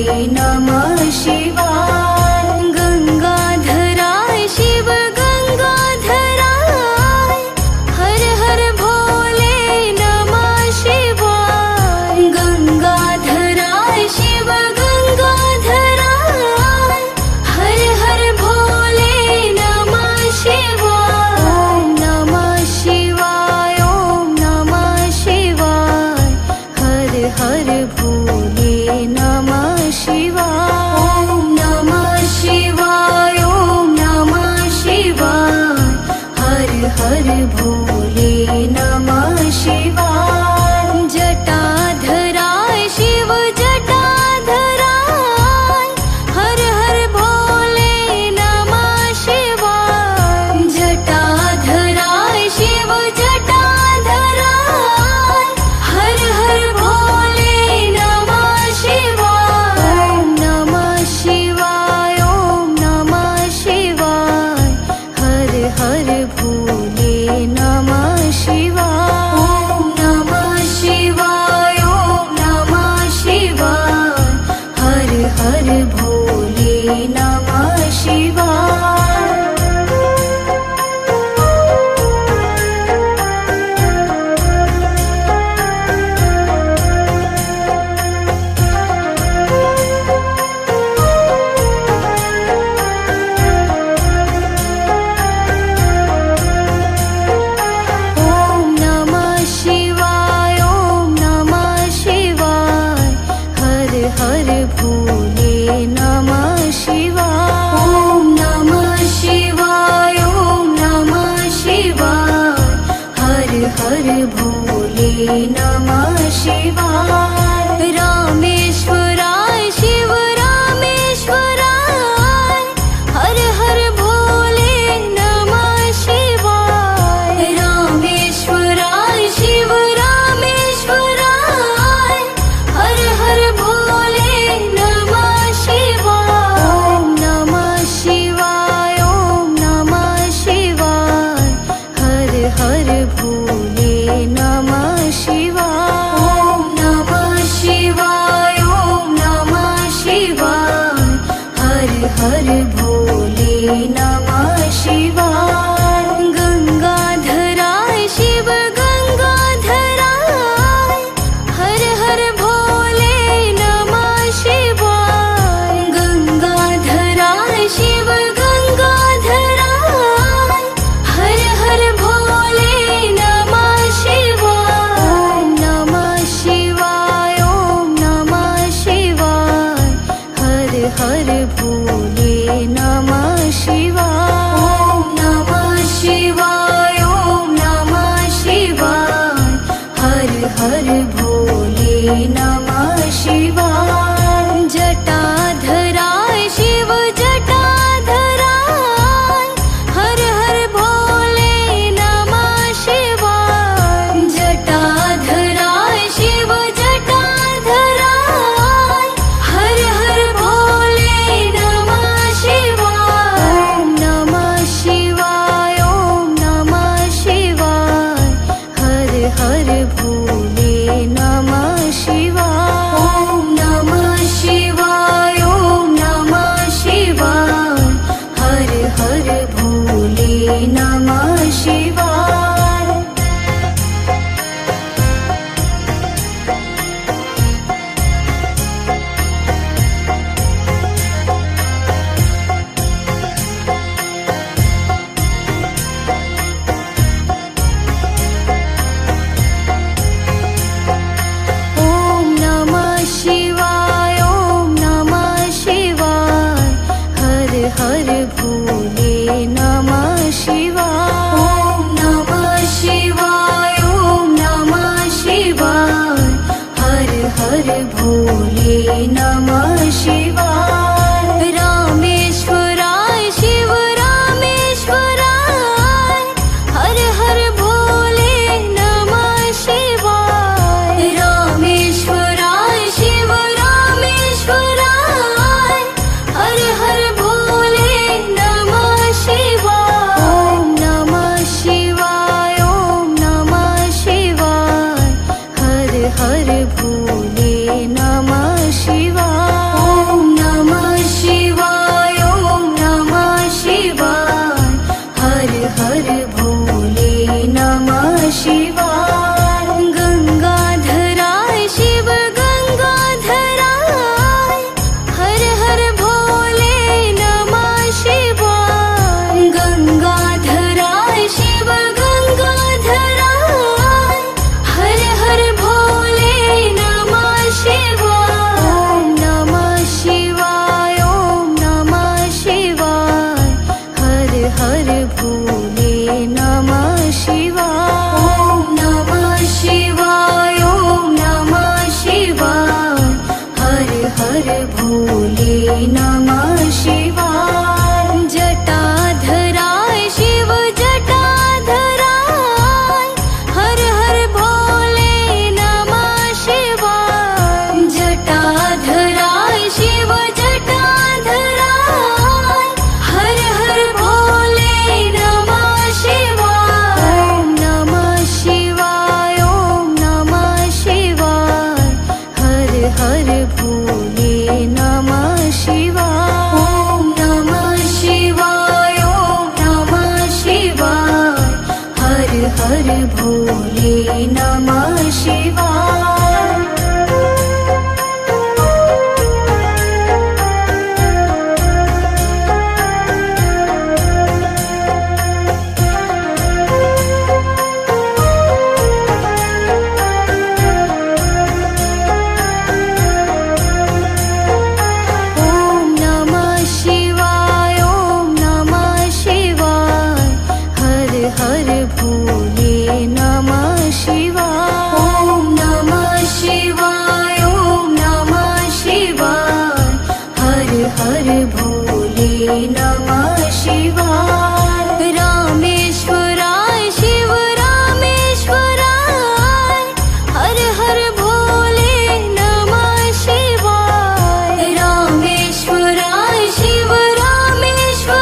नमः शिवाय। गंगाधराय शिव गंगाधराय, हर हर भोले नमः शिवाय। गंगाधराय शिव गंगाधराय, हर हर भोले नमः शिवाय। ओम नमः शिवाय, ओम नमः शिवाय, हर हर भोले नमः शिवाय। ओम नमः शिवाय, ओम नमः शिवाय, हर हर भोले नमः शिवाय। जटाधराय शिव जटाधराय, हर हर भोले नमः शिवाय। जटाधराय शिव जटाधराय, हर हर भोले नमः शिवाय। ओम नमः शिवाय, ओम नमः शिवाय, हर हर भोले नमः शिवाय। ओम नमः शिवाय, ओम नमः शिवाय, हर हर भोले नमः शिवाय। ओम नमः शिवाय, ओम नमः शिवाय, हर हर भोले नमः शिवाय। ओम नमः शिवाय, ओम नमः शिवाय, हर हर भोले नमः शिवाय। रामेश्वराय शिव रामेश्वराय, हर हर भोले नमः शिवाय। रामेश्वराय शिव रामेश्वराय, हर हर भोले नमः शिवाय। ओम नमः शिवाय, ओम नमः शिवाय, हर हर भोले नमः शिवाय। ओम नमः शिवाय, ओम नमः शिवाय, हर हर भोले नमः शिवाय। गंगाधराय शिव गंगाधराय, हर हर भोले नमः शिवाय। गंगाधराय शिव गंगाधराय, हर हर भोले नमः शिवाय। ओम नमः शिवाय, ओम नमः शिवाय, हर हर भोले नमः शिवाय। नमः शिवाय। रामेश्वराय शिव रामेश्वराय, हर हर भोले नमः शिवाय। रामेश्वराय शिव रामेश्वराय,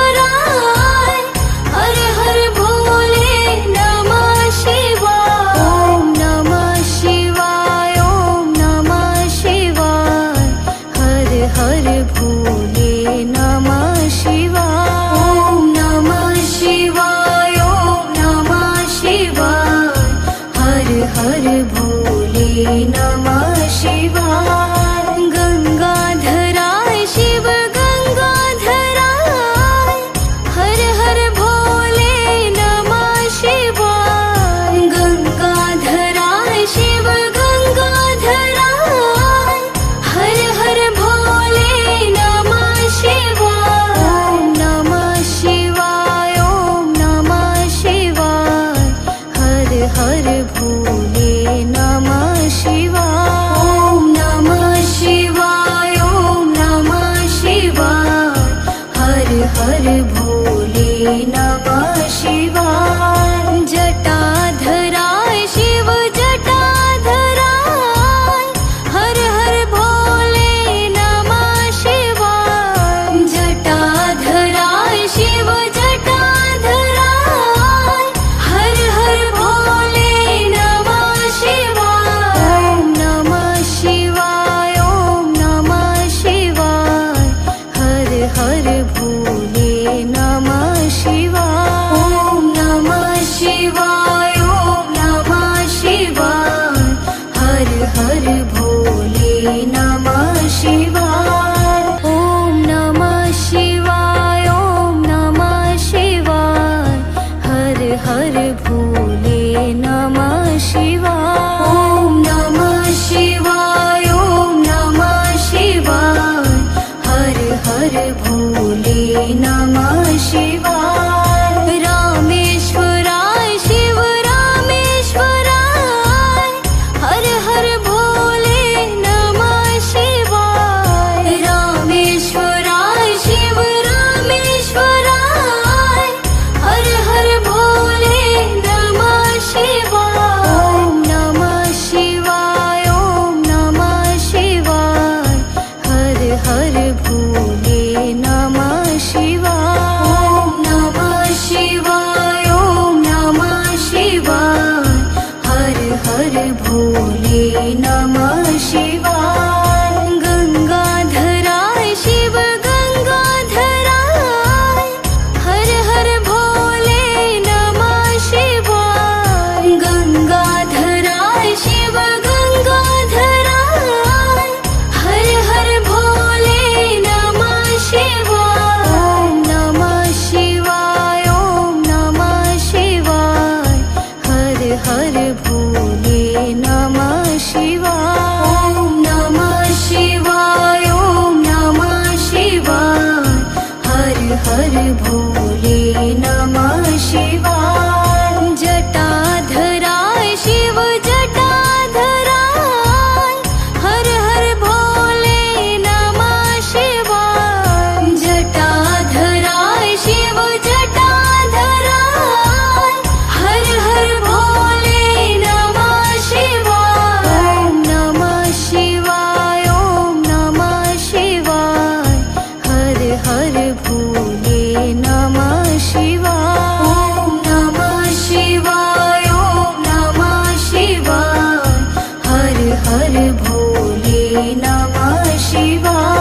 हर हर भोले नमः शिवाय। ॐ नमः शिवाय, ॐ नमः शिवाय, हर हर भोले नमः शिवाय। ॐ नमः शिवाय, ॐ नमः शिवाय, हर हर भोले नमः शिवाय। गंगाधराय शिव गंगाधराय, हर हर भोले नमः शिवाय। गंगाधराय शिव गंगाधराय, हर हर भोले नमः शिवाय। ॐ नमः शिवाय, ॐ नमः शिवाय, हर हर भोले नमः शिवाय। ॐ नमः शिवाय, ॐ नमः शिवाय, हर हर भोले नमः शिवाय। जटाधराय शिव जटाधराय, हर हर भोले नमः शिवाय। जटाधराय शिव जटाधराय, हर हर भोले नमः शिवाय। ॐ नमः शिवाय, ॐ नमः शिवाय, हर हर भोले नमः शिवाय। ॐ नमः शिवाय, ॐ नमः शिवाय, हर हर भोले नमः शिवाय। ॐ नमः शिवाय, ॐ नमः शिवाय, हर हर भोले नमः शिवाय। ॐ नमः शिवाय, ॐ नमः शिवाय, हर हर भोले नमः शिवाय। रामेश्वराय शिव रामेश्वराय, हर हर भोले नमः शिवाय। रामेश्वराय शिव रामेश्वराय, हर हर भोले नमः शिवाय। ॐ नमः शिवाय, ॐ नमः शिवाय, हर हर भोले नमः शिवाय। ॐ नमः शिवाय, ॐ नमः शिवाय, हर हर भोले नमः शिवाय। गंगाधराय शिव गंगाधराय, हर हर भोले नमः शिवाय। गंगाधराय शिव गंगाधराय, हर हर भोले नमः शिवाय। ॐ नमः शिवाय, ॐ नमः शिवाय, हर हर भोले नमः शिवाय। ॐ नमः शिवाय, ॐ नमः शिवाय, हर हर भोले नमः शिवाय। जटाधराय शिव जटाधराय, हर हर भोले नमः शिवाय। जटाधराय शिव जटाधराय, हर हर भोले नमः शिवाय। ॐ नमः शिवाय, ॐ नमः शिवाय, हर हर भोले नमः शिवाय। ॐ नमः शिवाय, ॐ नमः शिवाय, हर हर भोले नमः शिवाय।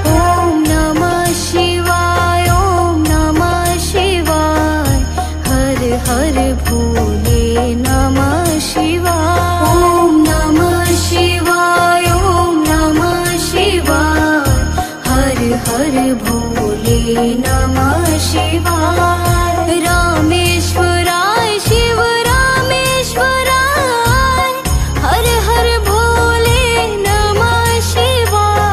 ॐ नमः शिवाय, ॐ नमः शिवाय, हर हर भोले नमः शिवाय। ॐ नमः शिवाय, ॐ नमः शिवाय, हर हर भोले नमः शिवाय। रामेश्वराय शिव रामेश्वराय, हर हर भोले नमः शिवाय।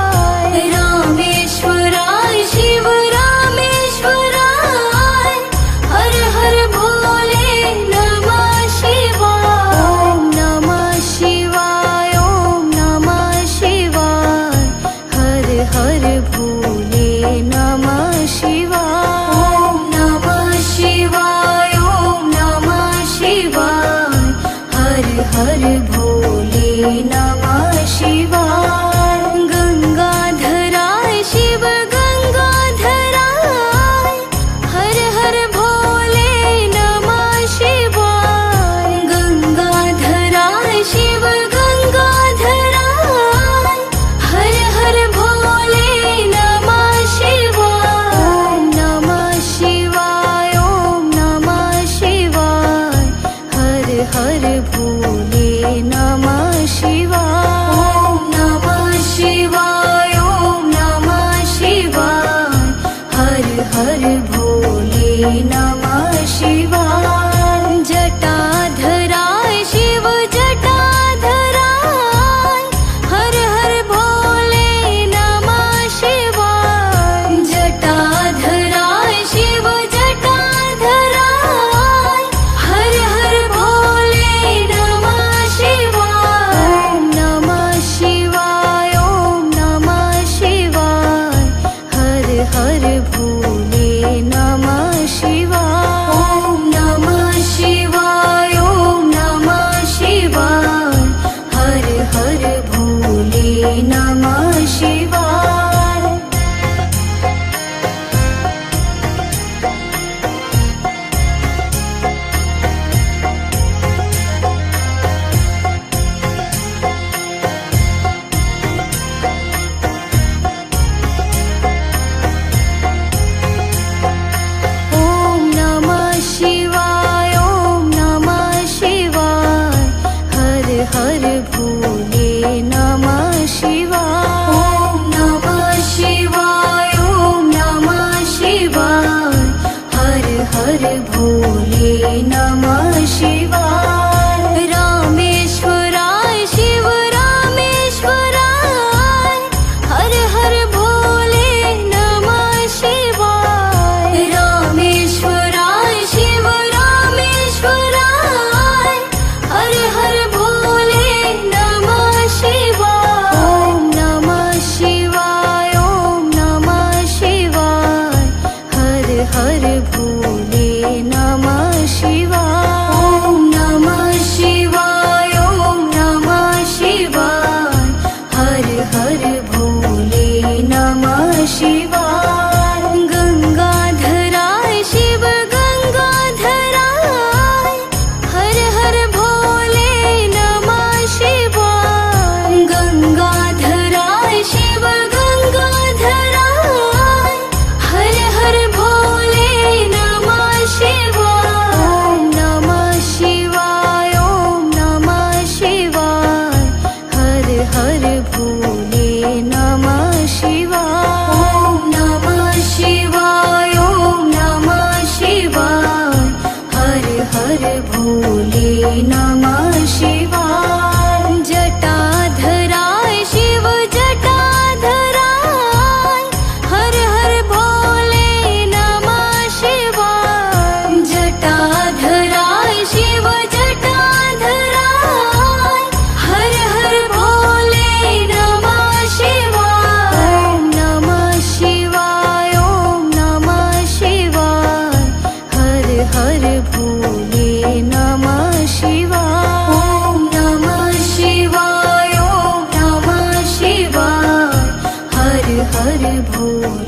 नमः शिवाय। ॐ नमः शिवाय, ॐ नमः शिवाय, हर हर भोले नमः शिवाय। ॐ नमः शिवाय, ॐ नमः शिवाय, हर हर भोले नमः शिवाय। रामेश्वराय शिव रामेश्वराय, हर हर भोले नमः शिवाय। रामेश्वराय शिव रामेश्वराय, हर हर भोले नमः शिवाय। ॐ नमः शिवाय, ॐ नमः शिवाय, हर हर भोले नमः शिवाय। ॐ नमः शिवाय, ॐ नमः शिवाय, हर हर भोले नमः शिवाय। गंगाधराय शिव गंगाधराय, हर हर भोले नमः शिवाय। गंगाधराय शिव गंगाधराय, हर हर भोले नमः शिवाय। ॐ नमः शिवाय, ॐ नमः शिवाय, हर हर भोले नमः शिवाय। ॐ नमः शिवाय, ॐ नमः शिवाय, हर हर भोले नमः शिवाय। जटाधराय शिव जटाधराय, हर हर भोले नमः शिवाय। जटाधराय शिव जटाधराय, हर हर भोले नमः शिवाय। ॐ नमः शिवाय, ॐ नमः शिवाय, हर हर भोले नमः शिवाय। ॐ नमः शिवाय, ॐ नमः शिवाय, हर हर भोले